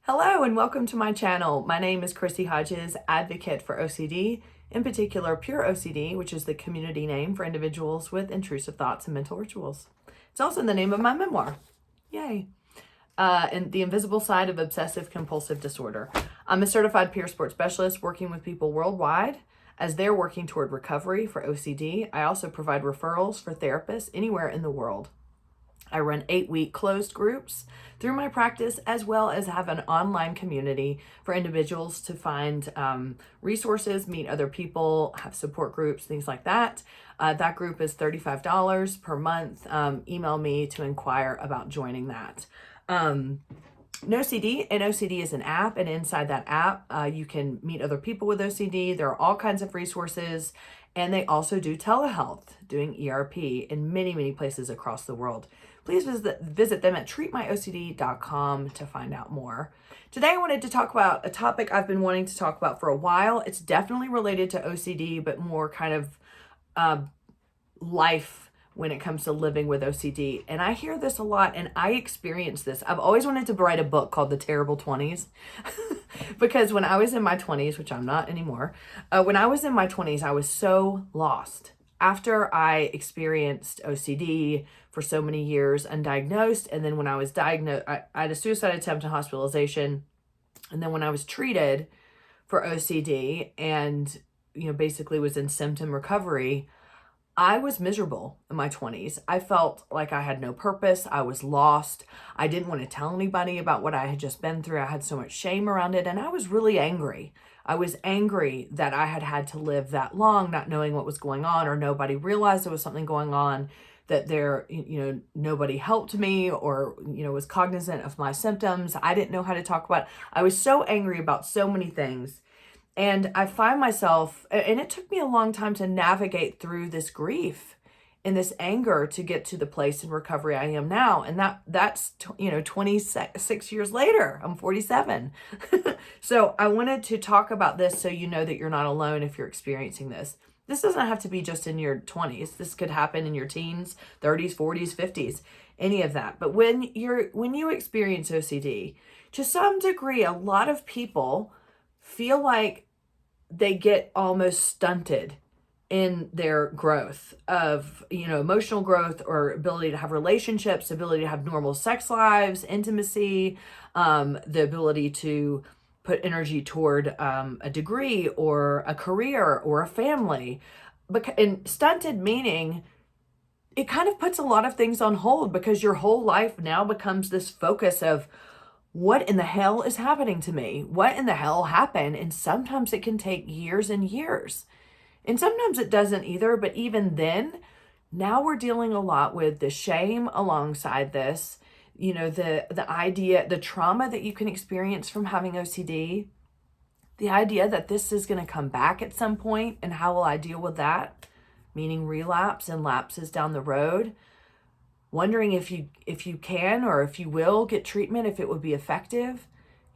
Hello and welcome to my channel. My name is Chrissy Hodges, advocate for OCD, in particular Pure OCD, which is the community name for individuals with intrusive thoughts and mental rituals. It's also the name of my memoir. Yay. And The Invisible Side of Obsessive Compulsive Disorder. I'm a certified peer support specialist working with people worldwide as they're working toward recovery for OCD. I also provide referrals for therapists anywhere in the world. I run 8-week closed groups through my practice, as well as have an online community for individuals to find resources, meet other people, have support groups, things like that. That group is $35 per month. Email me to inquire about joining that. OCD, and OCD is an app, and inside that app, you can meet other people with OCD. There are all kinds of resources, and they also do telehealth, doing ERP in many, many places across the world. Please visit them at treatmyocd.com to find out more. Today, I wanted to talk about a topic I've been wanting to talk about for a while. It's definitely related to OCD, but more kind of life when it comes to living with OCD. And I hear this a lot, and I experience this. I've always wanted to write a book called The Terrible 20s because when I was in my 20s, which I'm not anymore, when I was in my 20s, I was so lost. After I experienced OCD for so many years undiagnosed, and then when I was diagnosed, I had a suicide attempt and hospitalization. And then when I was treated for OCD and, basically was in symptom recovery, I was miserable in my 20s. I felt like I had no purpose. I was lost. I didn't want to tell anybody about what I had just been through. I had so much shame around it, and I was really angry. I was angry that I had had to live that long, not knowing what was going on, or nobody realized there was something going on, that nobody helped me or, was cognizant of my symptoms. I didn't know how to talk about it. I was so angry about so many things. And I find myself, and it took me a long time to navigate through this grief and this anger to get to the place in recovery I am now. And that's 26 years later. I'm 47. So I wanted to talk about this so you know that you're not alone if you're experiencing this. This doesn't have to be just in your 20s. This could happen in your teens, 30s, 40s, 50s, any of that. But when you experience OCD, to some degree, a lot of people feel like they get almost stunted in their growth of, emotional growth or ability to have relationships, ability to have normal sex lives, intimacy, the ability to put energy toward a degree or a career or a family. And stunted meaning it kind of puts a lot of things on hold because your whole life now becomes this focus of, what in the hell is happening to me? What in the hell happened? And sometimes it can take years and years. And sometimes it doesn't either. But even then, now we're dealing a lot with the shame alongside this, the idea, the trauma that you can experience from having OCD, the idea that this is going to come back at some point, and how will I deal with that? Meaning relapse and lapses down the road. Wondering if you can or if you will get treatment, if it would be effective.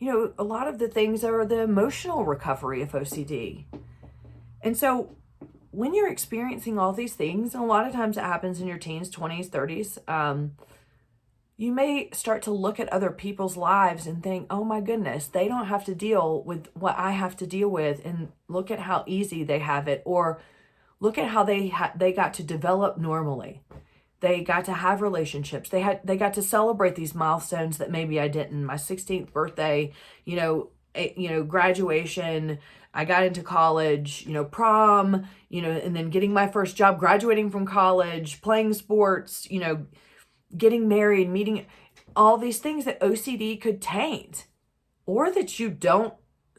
A lot of the things are the emotional recovery of OCD. And so when you're experiencing all these things, and a lot of times it happens in your teens, 20s, 30s, you may start to look at other people's lives and think, oh my goodness, they don't have to deal with what I have to deal with, and look at how easy they have it, or look at how they got to develop normally. They got to have relationships. They got to celebrate these milestones that maybe I didn't. My 16th birthday, graduation, I got into college, prom, and then getting my first job, graduating from college, playing sports, getting married, meeting, all these things that OCD could taint, or that you don't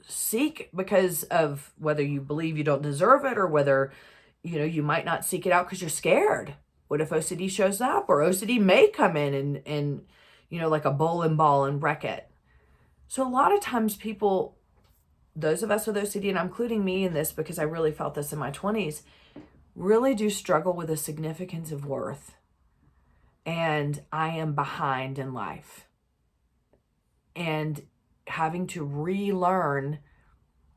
seek because of whether you believe you don't deserve it, or whether, you might not seek it out because you're scared. What if OCD shows up, or OCD may come in and like a bowling ball and wreck it? So a lot of times people, those of us with OCD, and I'm including me in this because I really felt this in my 20s, really do struggle with the significance of worth. And I am behind in life. And having to relearn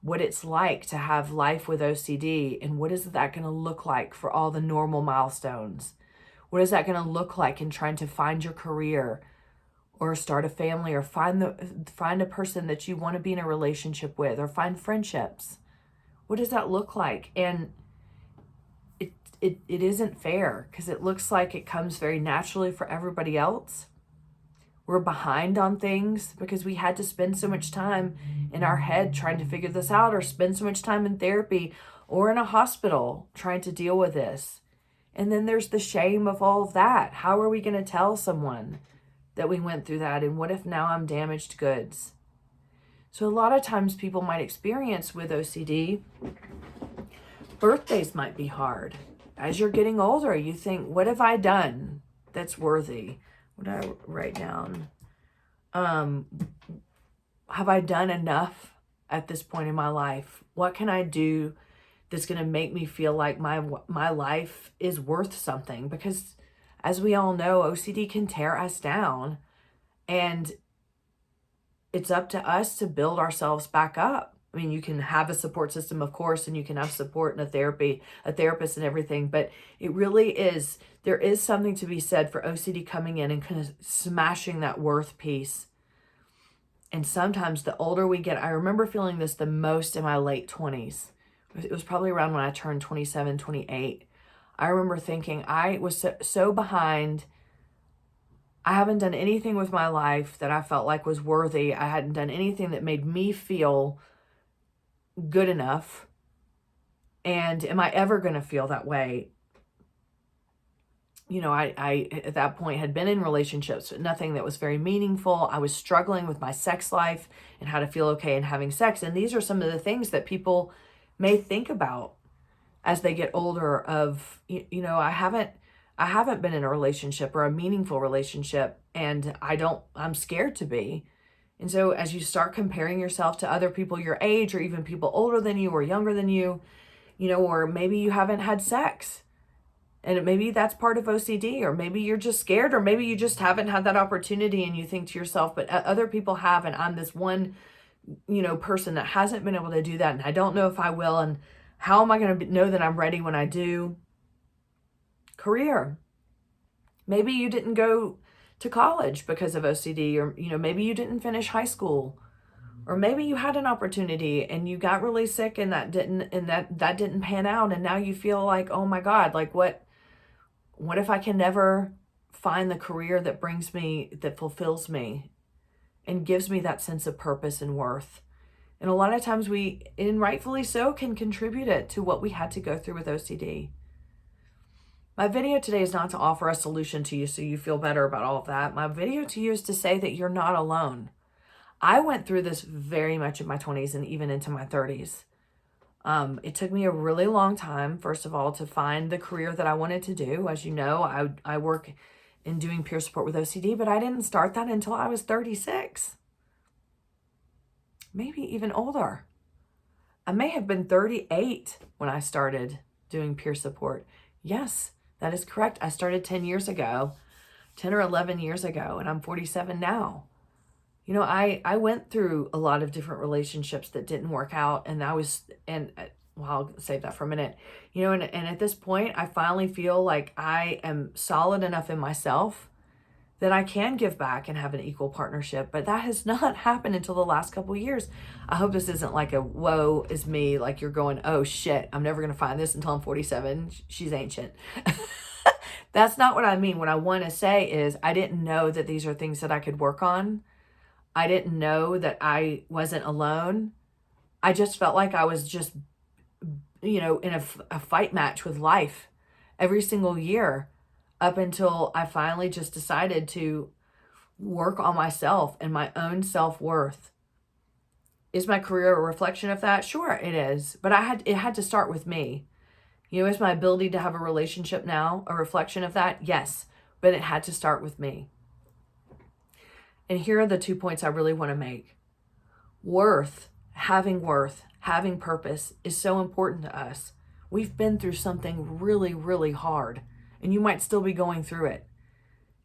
what it's like to have life with OCD, and what is that going to look like for all the normal milestones? What is that going to look like in trying to find your career? or start a family, or find a person that you want to be in a relationship with, or find friendships. What does that look like? And it isn't fair, because it looks like it comes very naturally for everybody else. We're behind on things because we had to spend so much time in our head trying to figure this out, or spend so much time in therapy or in a hospital trying to deal with this. And then there's the shame of all of that. How are we going to tell someone that we went through that? And what if now I'm damaged goods? So a lot of times people might experience with OCD, birthdays might be hard. As you're getting older, you think, what have I done that's worthy? What did I write down? Have I done enough at this point in my life? What can I do that's going to make me feel like my life is worth something? Because as we all know, OCD can tear us down, and it's up to us to build ourselves back up. I mean, you can have a support system, of course, and you can have support and a therapist and everything, but it really is, there is something to be said for OCD coming in and kind of smashing that worth piece. And sometimes the older we get, I remember feeling this the most in my late 20s. It was probably around when I turned 27, 28. I remember thinking I was so behind. I haven't done anything with my life that I felt like was worthy. I hadn't done anything that made me feel good enough. And am I ever going to feel that way? You know, I at that point had been in relationships, but nothing that was very meaningful. I was struggling with my sex life and how to feel okay in having sex. And these are some of the things that people may think about as they get older of, you know, I haven't been in a relationship or a meaningful relationship, and I'm scared to be. And so as you start comparing yourself to other people your age, or even people older than you or younger than you, you know, or maybe you haven't had sex, and maybe that's part of OCD, or maybe you're just scared, or maybe you just haven't had that opportunity and you think to yourself, but other people have, and I'm this one, you know, person that hasn't been able to do that, and I don't know if I will, and how am I going to know that I'm ready when I do? Career. Maybe you didn't go to college because of OCD, or, you know, maybe you didn't finish high school, or maybe you had an opportunity and you got really sick and that didn't pan out. And now you feel like, oh my God, like what if I can never find the career that brings me, that fulfills me and gives me that sense of purpose and worth? And a lot of times we, and rightfully so, can contribute it to what we had to go through with OCD. My video today is not to offer a solution to you so you feel better about all of that. My video to you is to say that you're not alone. I went through this very much in my 20s and even into my 30s. It took me a really long time, first of all, to find the career that I wanted to do. As you know, I work in doing peer support with OCD, but I didn't start that until I was 36. Maybe even older. I may have been 38 when I started doing peer support. Yes, that is correct. I started 10 years ago, 10 or 11 years ago, and I'm 47 now. You know, I went through a lot of different relationships that didn't work out, and well, I'll save that for a minute. You know, and at this point, I finally feel like I am solid enough in myself that I can give back and have an equal partnership. But that has not happened until the last couple of years. I hope this isn't like a woe is me, like you're going, oh shit, I'm never going to find this until I'm 47. She's ancient. That's not what I mean. What I want to say is I didn't know that these are things that I could work on. I didn't know that I wasn't alone. I just felt like I was just, you know, in a fight match with life every single year, up until I finally just decided to work on myself and my own self-worth. Is my career a reflection of that? Sure, it is. But it had to start with me. You know, is my ability to have a relationship now a reflection of that? Yes, but it had to start with me. And here are the 2 points I really want to make. Worth, having purpose is so important to us. We've been through something really, really hard, and you might still be going through it.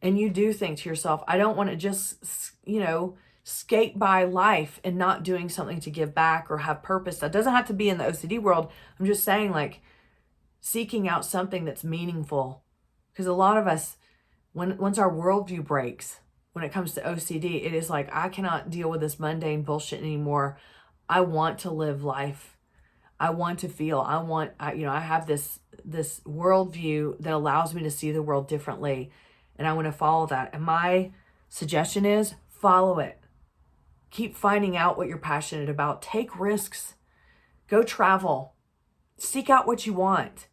And you do think to yourself, I don't want to just, you know, skate by life and not doing something to give back or have purpose. That doesn't have to be in the OCD world. I'm just saying, like, seeking out something that's meaningful. Because a lot of us, once our worldview breaks, when it comes to OCD, it is like, I cannot deal with this mundane bullshit anymore. I want to live life. I want to feel. I have this worldview that allows me to see the world differently, and I want to follow that. And my suggestion is follow it. Keep finding out what you're passionate about. Take risks. Go travel. Seek out what you want.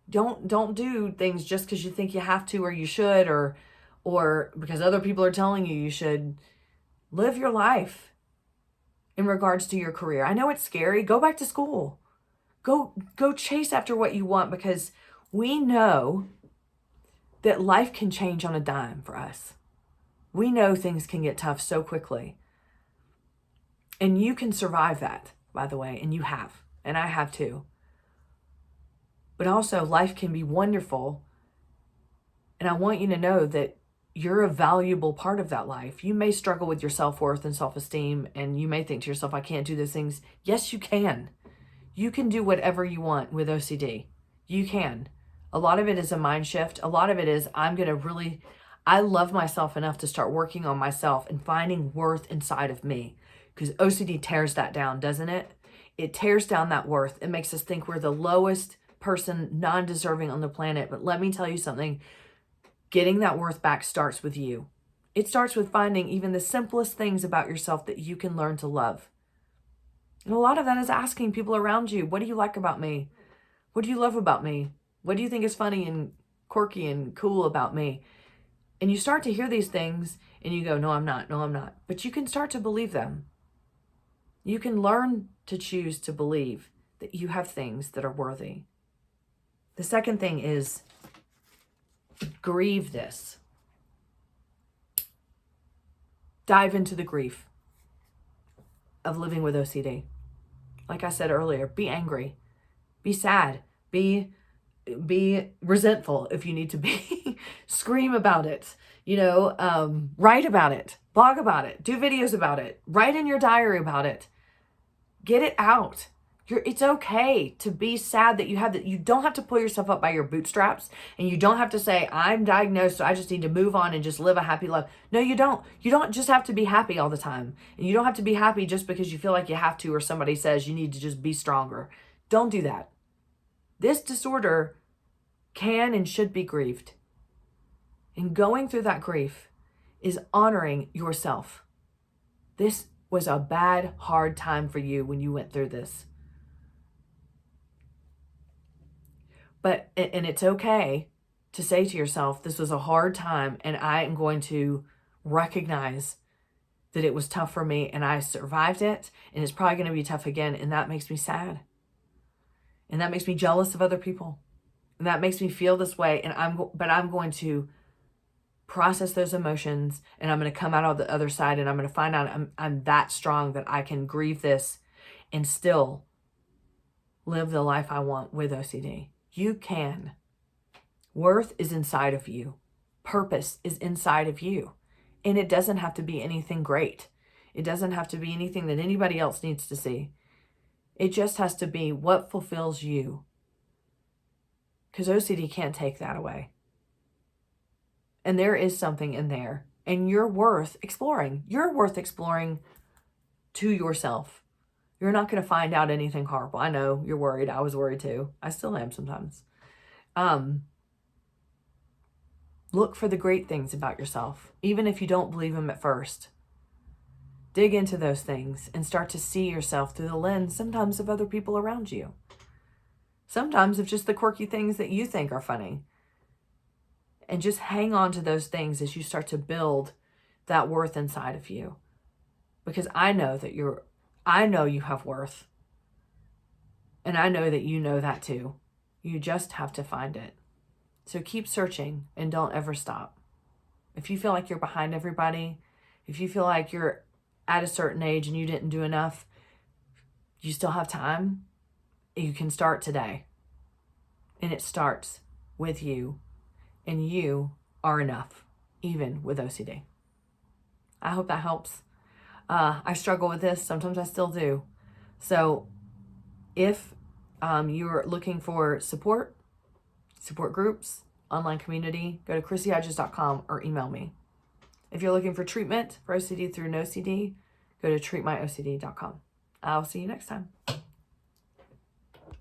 Don't do things just because you think you have to or you should, or because other people are telling you you should. Live your life in regards to your career. I know it's scary. Go back to school. Go chase after what you want, because we know that life can change on a dime for us. We know things can get tough so quickly. And you can survive that, by the way, and you have, and I have too. But also, life can be wonderful, and I want you to know that you're a valuable part of that life. You may struggle with your self-worth and self-esteem, and you may think to yourself, I can't do those things. Yes, you can. You can do whatever you want with OCD. You can. A lot of it is a mind shift. A lot of it is, I love myself enough to start working on myself and finding worth inside of me. Because OCD tears that down, doesn't it? It tears down that worth. It makes us think we're the lowest person, non-deserving on the planet. But let me tell you something. Getting that worth back starts with you. It starts with finding even the simplest things about yourself that you can learn to love. And a lot of that is asking people around you, what do you like about me? What do you love about me? What do you think is funny and quirky and cool about me? And you start to hear these things and you go, no, I'm not. No, I'm not. But you can start to believe them. You can learn to choose to believe that you have things that are worthy. The second thing is grieve this. Dive into the grief of living with OCD. Like I said earlier, be angry, be sad, be resentful if you need to be, scream about it, write about it, blog about it, do videos about it, write in your diary about it, get it out. It's okay to be sad that you have that. You don't have to pull yourself up by your bootstraps, and you don't have to say, I'm diagnosed, so I just need to move on and just live a happy life. No, you don't. You don't just have to be happy all the time. And you don't have to be happy just because you feel like you have to, or somebody says you need to just be stronger. Don't do that. This disorder can and should be grieved. And going through that grief is honoring yourself. This was a bad, hard time for you when you went through this. And it's okay to say to yourself, this was a hard time, and I am going to recognize that it was tough for me, and I survived it, and it's probably going to be tough again, and that makes me sad. And that makes me jealous of other people. And that makes me feel this way, but I'm going to process those emotions, and I'm going to come out on the other side, and I'm going to find out I'm that strong that I can grieve this and still live the life I want with OCD. You can. Worth is inside of you. Purpose is inside of you. And it doesn't have to be anything great. It doesn't have to be anything that anybody else needs to see. It just has to be what fulfills you. Because OCD can't take that away. And there is something in there. And you're worth exploring. You're worth exploring to yourself. You're not going to find out anything horrible. I know you're worried. I was worried too. I still am sometimes. Look for the great things about yourself, even if you don't believe them at first. Dig into those things and start to see yourself through the lens sometimes of other people around you. Sometimes of just the quirky things that you think are funny. And just hang on to those things as you start to build that worth inside of you. Because I know you have worth. And I know that you know that too. You just have to find it. So keep searching and don't ever stop. If you feel like you're behind everybody, if you feel like you're at a certain age and you didn't do enough, you still have time. You can start today. And it starts with you. And you are enough, even with OCD. I hope that helps. I struggle with this. Sometimes I still do. So if you're looking for support groups, online community, go to chrissyhodges.com or email me. If you're looking for treatment for OCD through NoCD, go to treatmyocd.com. I'll see you next time.